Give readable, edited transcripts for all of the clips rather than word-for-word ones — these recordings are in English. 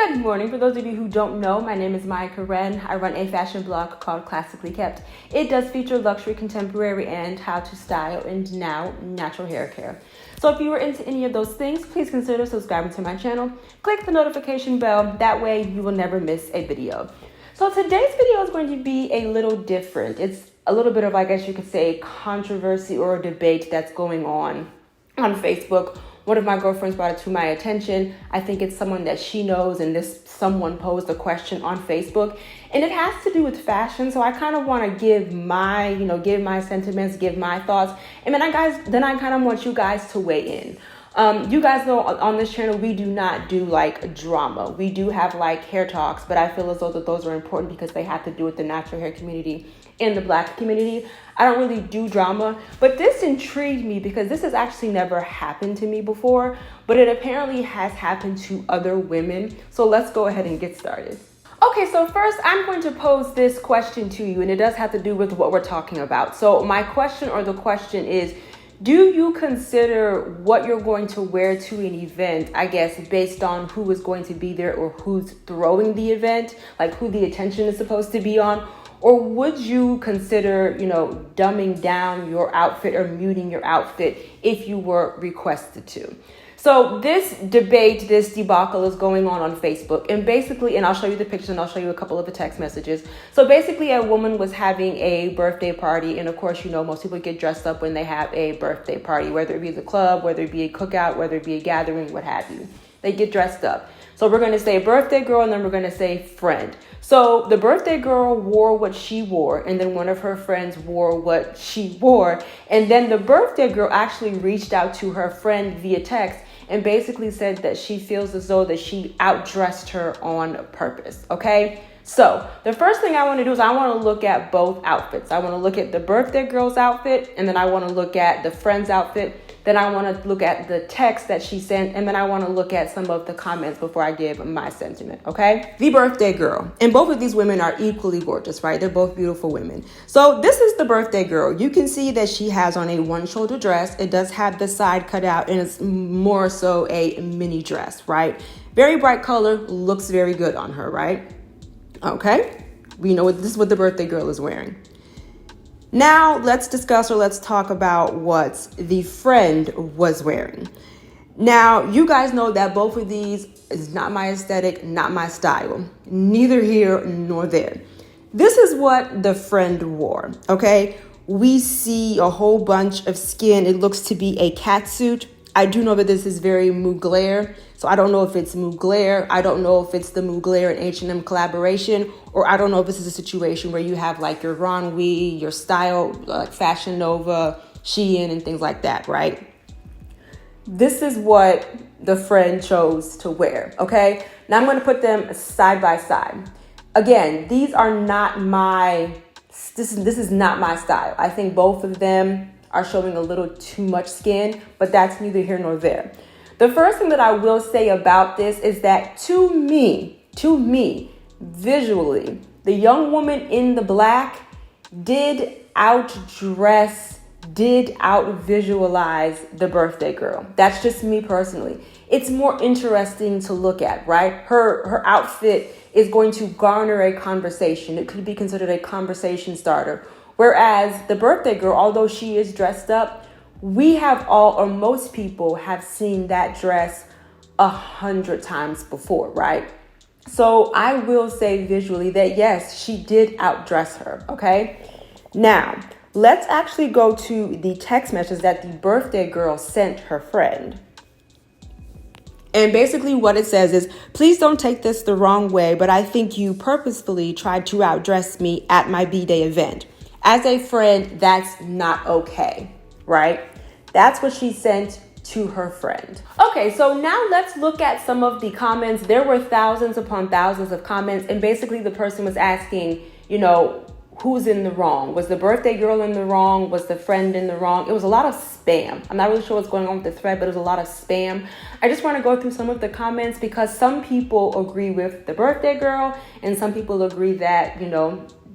Good morning. For those of you who don't know, my name is Maya Karen. I run a fashion blog called Classically Kept. It does feature luxury, contemporary, and how to style, and now natural hair care. So if you are into any of those things, please consider subscribing to my channel. Click the notification bell. That way you will never miss a video. So today's video is going to be a little different. It's a little bit of, I guess you could say, controversy or a debate that's going on Facebook. One of my girlfriends brought it to my attention. I think it's someone that she knows, and this someone posed a question on Facebook, and it has to do with fashion. So I kind of want to give my sentiments, give my thoughts, and then I kind of want you guys to weigh in. You guys know on this channel, we do not do like drama. We do have like hair talks, but I feel as though that those are important because they have to do with the natural hair community and the Black community. I don't really do drama, but this intrigued me because this has actually never happened to me before, but it apparently has happened to other women. So let's go ahead and get started. Okay, so first I'm going to pose this question to you, and it does have to do with what we're talking about. So my question, or the question is, do you consider what you're going to wear to an event, I guess, based on who is going to be there or who's throwing the event, like who the attention is supposed to be on? Or would you consider, dumbing down your outfit or muting your outfit if you were requested to? So this debate, this debacle is going on Facebook. And basically, and I'll show you the pictures and I'll show you a couple of the text messages. So basically, a woman was having a birthday party. And of course, most people get dressed up when they have a birthday party, whether it be the club, whether it be a cookout, whether it be a gathering, what have you. They get dressed up. So we're going to say birthday girl, and then we're going to say friend. So the birthday girl wore what she wore, and then one of her friends wore what she wore. And then the birthday girl actually reached out to her friend via text and basically said that she feels as though that she outdressed her on purpose. Okay. So the first thing I want to do is I want to look at both outfits. I want to look at the birthday girl's outfit, and then I want to look at the friend's outfit. Then I want to look at the text that she sent, and then I want to look at some of the comments before I give my sentiment, okay? The birthday girl. And both of these women are equally gorgeous, right? They're both beautiful women. So this is the birthday girl. You can see that she has on a one-shoulder dress. It does have the side cut out, and it's more so a mini dress, right? Very bright color, looks very good on her, right? Okay, we know this is what the birthday girl is wearing. Now let's discuss, or let's talk about what the friend was wearing. Now, you guys know that both of these is not my aesthetic, not my style, neither here nor there. This is what the friend wore, okay? We see a whole bunch of skin. It looks to be a cat suit. I do know that this is very Mugler. So I don't know if it's Mugler. I don't know if it's the Mugler and H&M collaboration, or I don't know if this is a situation where you have like your Ronwi, your Style, like Fashion Nova, Shein, and things like that, right? This is what the friend chose to wear, okay? Now I'm going to put them side by side. Again, these are not this is not my style. I think both of them are showing a little too much skin, but that's neither here nor there. The first thing that I will say about this is that to me, visually, the young woman in the black did out-visualize the birthday girl. That's just me personally. It's more interesting to look at, right? Her outfit is going to garner a conversation. It could be considered a conversation starter. Whereas the birthday girl, although she is dressed up, we have all, or most people have seen that dress 100 times before, right? So I will say visually that yes, she did outdress her, okay? Now, let's actually go to the text message that the birthday girl sent her friend. And basically what it says is, please don't take this the wrong way, but I think you purposefully tried to outdress me at my B-Day event. As a friend, that's not okay, right? That's what she sent to her friend. Okay, so now let's look at some of the comments. There were thousands upon thousands of comments, and basically the person was asking, who's in the wrong? Was the birthday girl in the wrong? Was the friend in the wrong? It was a lot of spam. I'm not really sure what's going on with the thread, but it was a lot of spam. I just want to go through some of the comments because some people agree with the birthday girl, and some people agree that,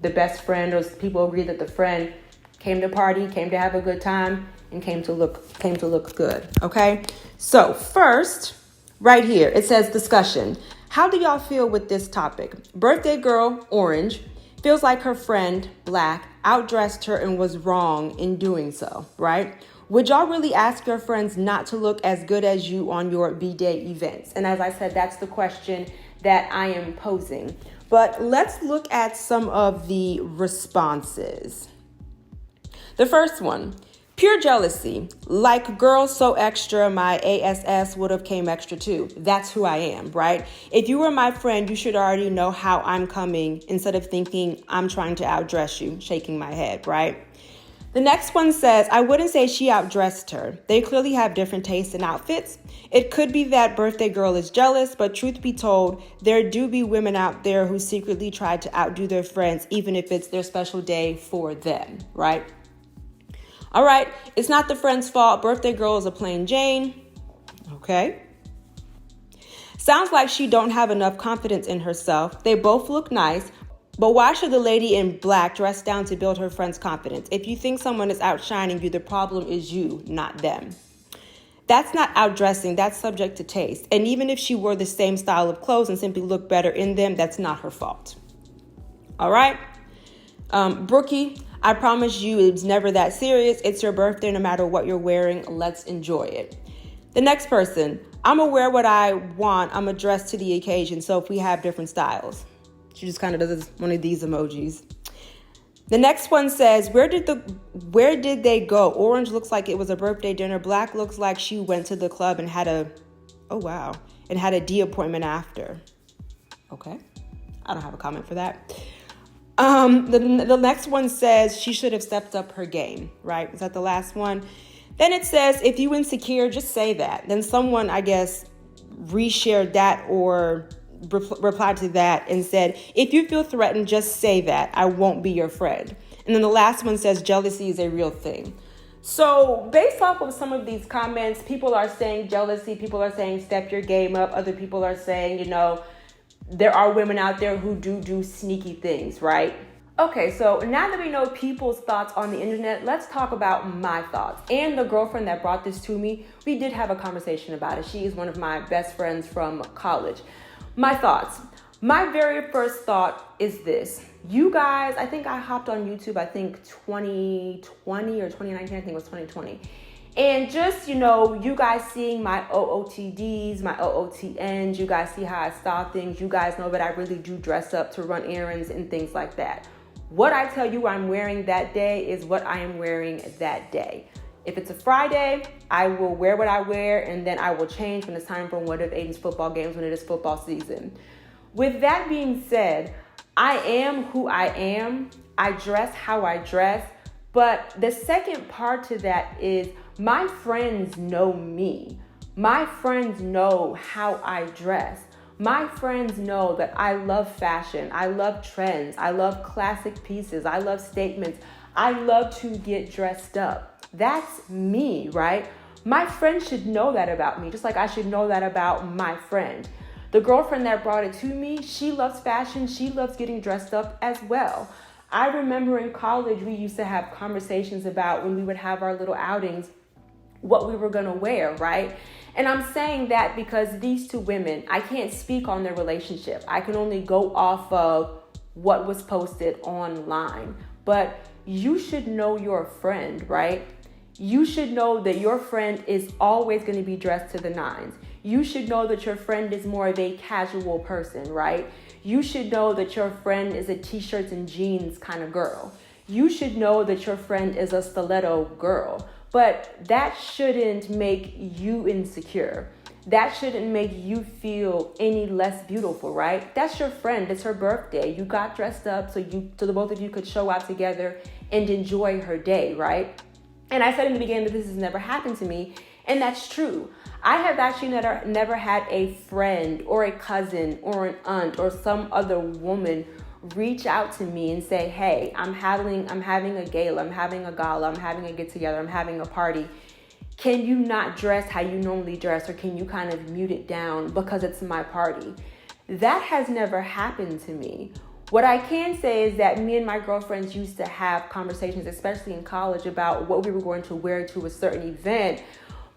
the best friend, or people agree that the friend came to party, came to have a good time, and came to look good. Okay. So first, right here, it says discussion. How do y'all feel with this topic? Birthday girl, orange, feels like her friend, black, outdressed her and was wrong in doing so, right? Would y'all really ask your friends not to look as good as you on your B-Day events? And as I said, that's the question that I am posing. But let's look at some of the responses. The first one, pure jealousy. Like, girl, so extra, my ASS would have came extra too. That's who I am, right? If you were my friend, you should already know how I'm coming instead of thinking I'm trying to outdress you, shaking my head, right? The next one says, I wouldn't say she outdressed her. They clearly have different tastes in outfits. It could be that birthday girl is jealous, but truth be told, there do be women out there who secretly try to outdo their friends, even if it's their special day for them, right? All right, it's not the friend's fault. Birthday girl is a plain Jane. Okay. Sounds like she don't have enough confidence in herself. They both look nice. But why should the lady in black dress down to build her friend's confidence? If you think someone is outshining you, the problem is you, not them. That's not outdressing. That's subject to taste. And even if she wore the same style of clothes and simply looked better in them, that's not her fault. All right? Brookie, I promise you it's never that serious. It's your birthday. No matter what you're wearing, let's enjoy it. The next person, I'm going to wear what I want. I'm going to dress to the occasion. So if we have different styles. She just kind of does one of these emojis. The next one says, where did they go? Orange looks like it was a birthday dinner. Black looks like she went to the club and had a D appointment after. Okay. I don't have a comment for that. The next one says she should have stepped up her game, right? Is that the last one? Then it says, if you insecure, just say that. Then someone, I guess, reshared that or replied to that and said, if you feel threatened, just say that. I won't be your friend. And then the last one says, jealousy is a real thing. So based off of some of these comments, people are saying jealousy. People are saying step your game up. Other people are saying, there are women out there who do sneaky things, right? Okay, so now that we know people's thoughts on the internet, let's talk about my thoughts. And the girlfriend that brought this to me, we did have a conversation about it. She is one of my best friends from college. My thoughts. My very first thought is this. You guys, I think I hopped on YouTube, 2020 or 2019, I think it was 2020. And just, you guys seeing my OOTDs, my OOTNs, you guys see how I style things. You guys know that I really do dress up to run errands and things like that. What I tell you I'm wearing that day is what I am wearing that day. If it's a Friday, I will wear what I wear, and then I will change when it's time for one of Aiden's football games when it is football season. With that being said, I am who I am. I dress how I dress. But the second part to that is my friends know me. My friends know how I dress. My friends know that I love fashion. I love trends. I love classic pieces. I love statements. I love to get dressed up. That's me, right? My friend should know that about me, just like I should know that about my friend. The girlfriend that brought it to me, she loves fashion. She loves getting dressed up as well. I remember in college, we used to have conversations about when we would have our little outings, what we were going to wear, right? And I'm saying that because these two women, I can't speak on their relationship. I can only go off of what was posted online. But you should know your friend, right? You should know that your friend is always going to be dressed to the nines. You should know that your friend is more of a casual person, right? You should know that your friend is a t-shirts and jeans kind of girl. You should know that your friend is a stiletto girl. But that shouldn't make you insecure. That shouldn't make you feel any less beautiful, right? That's your friend. It's her birthday. You got dressed up so the both of you could show out together and enjoy her day, right? And I said in the beginning that this has never happened to me, and that's true. I have actually never had a friend or a cousin or an aunt or some other woman reach out to me and say, hey, I'm having a gala, I'm having a gala, I'm having a get together, I'm having a party. Can you not dress how you normally dress, or can you kind of mute it down because it's my party? That has never happened to me. What I can say is that me and my girlfriends used to have conversations, especially in college, about what we were going to wear to a certain event.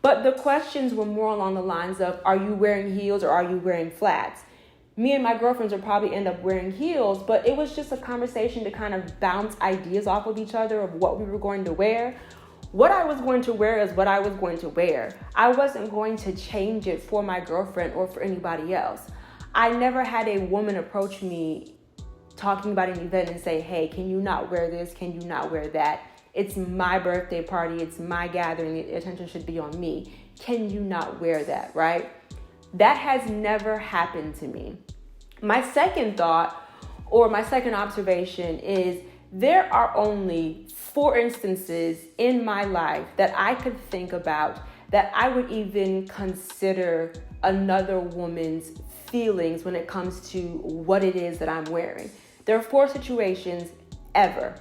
But the questions were more along the lines of, are you wearing heels or are you wearing flats? Me and my girlfriends would probably end up wearing heels, but it was just a conversation to kind of bounce ideas off of each other of what we were going to wear. What I was going to wear is what I was going to wear. I wasn't going to change it for my girlfriend or for anybody else. I never had a woman approach me talking about an event and say, hey, can you not wear this? Can you not wear that? It's my birthday party. It's my gathering. The attention should be on me. Can you not wear that, right? That has never happened to me. My second thought or my second observation is there are only 4 instances in my life that I could think about that I would even consider another woman's feelings when it comes to what it is that I'm wearing. There are 4 situations ever,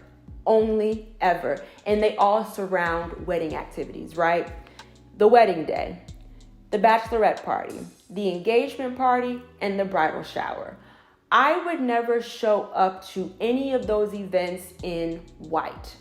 only ever, and they all surround wedding activities, right? The wedding day, the bachelorette party, the engagement party, and the bridal shower. I would never show up to any of those events in white.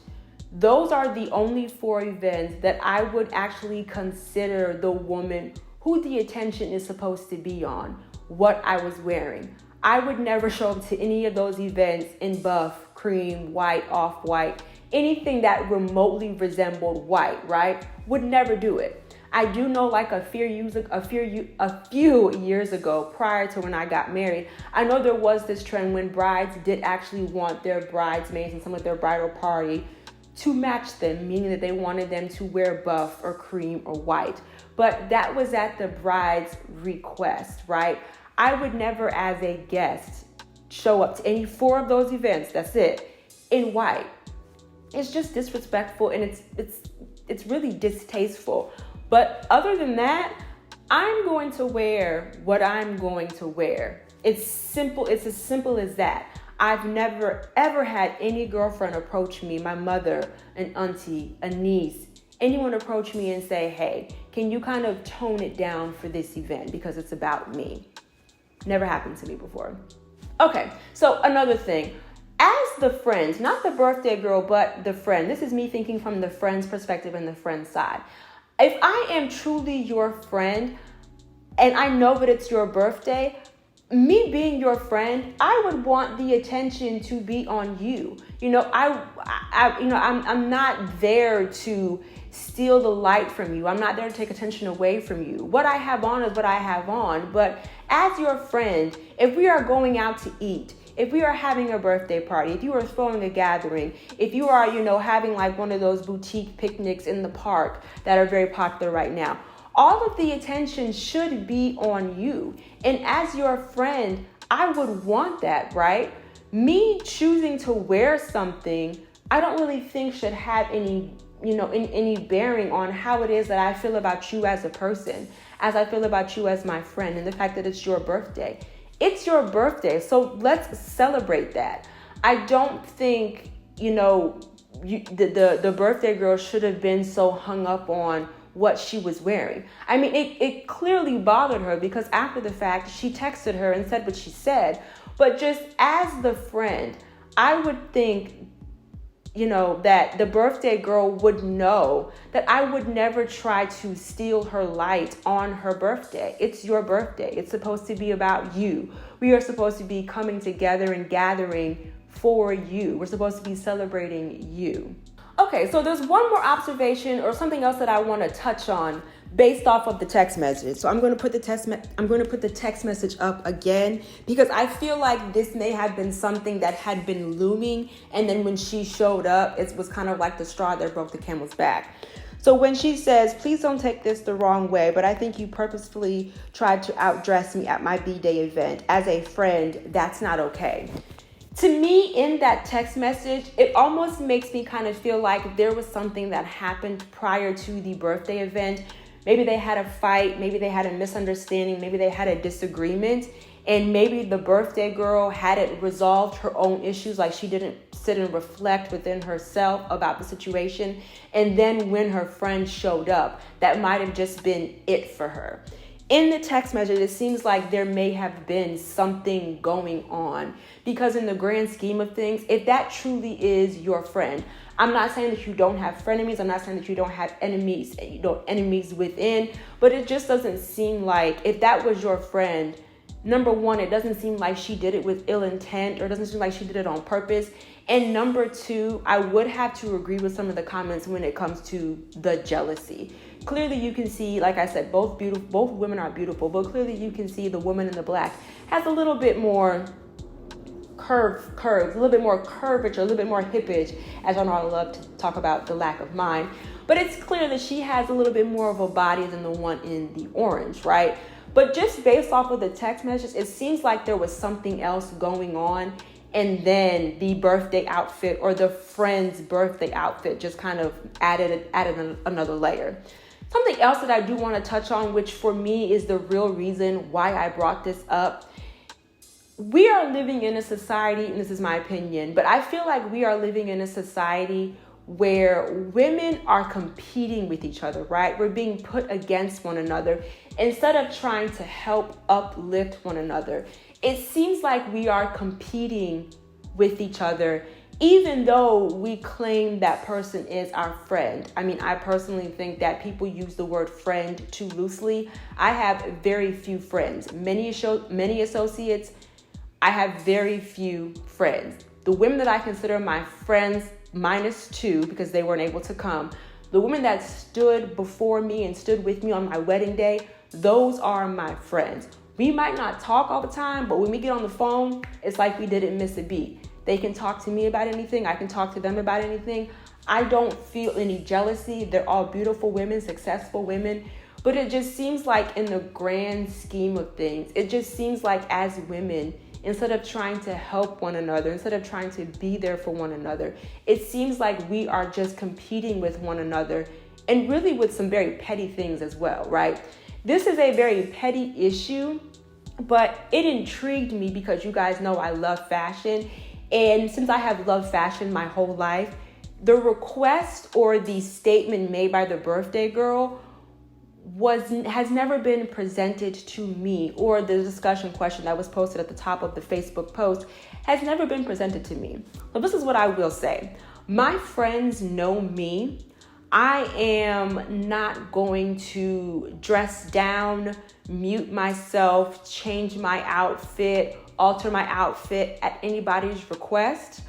Those are the only 4 events that I would actually consider the woman who the attention is supposed to be on, what I was wearing. I would never show up to any of those events in buff, cream, white, off-white, anything that remotely resembled white, right? Would never do it. I do know like a few years ago, prior to when I got married, I know there was this trend when brides did actually want their bridesmaids and some of their bridal party to match them, meaning that they wanted them to wear buff or cream or white. But that was at the bride's request, right? I would never, as a guest, show up to any 4 of those events, that's it, in white. It's just disrespectful and it's really distasteful. But other than that, I'm going to wear what I'm going to wear. It's simple. It's as simple as that. I've never, ever had any girlfriend approach me, my mother, an auntie, a niece, anyone approach me and say, hey, can you kind of tone it down for this event because it's about me? Never happened to me before. Okay, so another thing. As the friend, not the birthday girl, but the friend. This is me thinking from the friend's perspective and the friend's side. If I am truly your friend and I know that it's your birthday, me being your friend, I would want the attention to be on you. I'm not there to steal the light from you. I'm not there to take attention away from you. What I have on is what I have on. But as your friend, if we are going out to eat, if we are having a birthday party, if you are throwing a gathering, if you are, having like one of those boutique picnics in the park that are very popular right now, all of the attention should be on you. And as your friend, I would want that, right? Me choosing to wear something, I don't really think should have any bearing on how it is that I feel about you as a person, as I feel about you as my friend, and the fact that it's your birthday. It's your birthday, so let's celebrate that. I don't think, the birthday girl should have been so hung up on what she was wearing. I mean, it clearly bothered her because after the fact, she texted her and said what she said. But just as the friend, I would think, that the birthday girl would know that I would never try to steal her light on her birthday. It's your birthday. It's supposed to be about you. We are supposed to be coming together and gathering for you. We're supposed to be celebrating you. Okay, so there's one more observation or something else that I want to touch on based off of the text message. So I'm going to put the text message up again because I feel like this may have been something that had been looming, and then when she showed up, it was kind of like the straw that broke the camel's back. So when she says, please don't take this the wrong way, but I think you purposefully tried to outdress me at my B-Day event. As a friend, that's not okay. To me, in that text message, it almost makes me kind of feel like there was something that happened prior to the birthday event. Maybe they had a fight, maybe they had a misunderstanding, maybe they had a disagreement, and maybe the birthday girl hadn't resolved her own issues, like she didn't sit and reflect within herself about the situation. And then when her friend showed up, that might have just been it for her. In the text message, it seems like there may have been something going on because in the grand scheme of things, if that truly is your friend, I'm not saying that you don't have frenemies. I'm not saying that you don't have enemies, enemies within, but it just doesn't seem like if that was your friend, number one, it doesn't seem like she did it with ill intent, or it doesn't seem like she did it on purpose. And number two, I would have to agree with some of the comments when it comes to the jealousy. Clearly you can see, like I said, both women are beautiful, but clearly you can see the woman in the black has a little bit more curves, a little bit more curvature, a little bit more hippage, as I know I love to talk about the lack of mine. But it's clear that she has a little bit more of a body than the one in the orange, right? But just based off of the text messages, it seems like there was something else going on. And then the birthday outfit, or the friend's birthday outfit, just kind of added another layer. Something else that I do want to touch on, which for me is the real reason why I brought this up. We are living in a society, and this is my opinion, but I feel like we are living in a society where women are competing with each other, right? We're being put against one another instead of trying to help uplift one another. It seems like we are competing with each other, even though we claim that person is our friend. I mean, I personally think that people use the word friend too loosely. I have very few friends, many associates. I have very few friends. The women that I consider my friends, minus two, because they weren't able to come, the women that stood before me and stood with me on my wedding day, those are my friends. We might not talk all the time, but when we get on the phone, it's like we didn't miss a beat. They can talk to me about anything. I can talk to them about anything. I don't feel any jealousy. They're all beautiful women, successful women. But it just seems like in the grand scheme of things, it just seems like as women, instead of trying to help one another, instead of trying to be there for one another, it seems like we are just competing with one another, and really with some very petty things as well, right? This is a very petty issue, but it intrigued me because you guys know I love fashion. And since I have loved fashion my whole life, the request or the statement made by the birthday girl has never been presented to me, or the discussion question that was posted at the top of the Facebook post has never been presented to me. But this is what I will say. My friends know me. I am not going to dress down, mute myself, change my outfit, alter my outfit at anybody's request.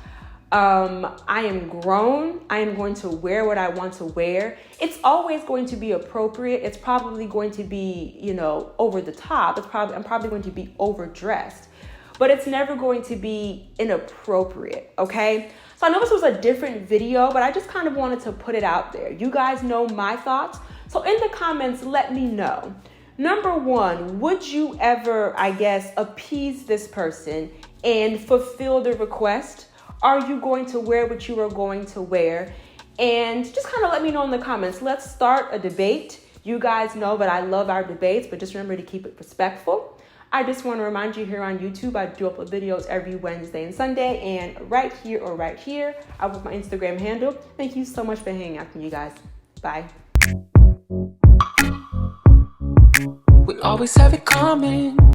I am grown. I am going to wear what I want to wear. It's always going to be appropriate. It's probably going to be, over the top. I'm probably going to be overdressed, but it's never going to be inappropriate. Okay. So I know this was a different video, but I just kind of wanted to put it out there. You guys know my thoughts. So in the comments, let me know. Number one, would you ever, appease this person and fulfill the request? Are you going to wear what you are going to wear? And just kind of let me know in the comments. Let's start a debate. You guys know that I love our debates, but just remember to keep it respectful. I just want to remind you here on YouTube, I do upload videos every Wednesday and Sunday, and right here, I have my Instagram handle. Thank you so much for hanging out with me, you guys. Bye. We always have it coming.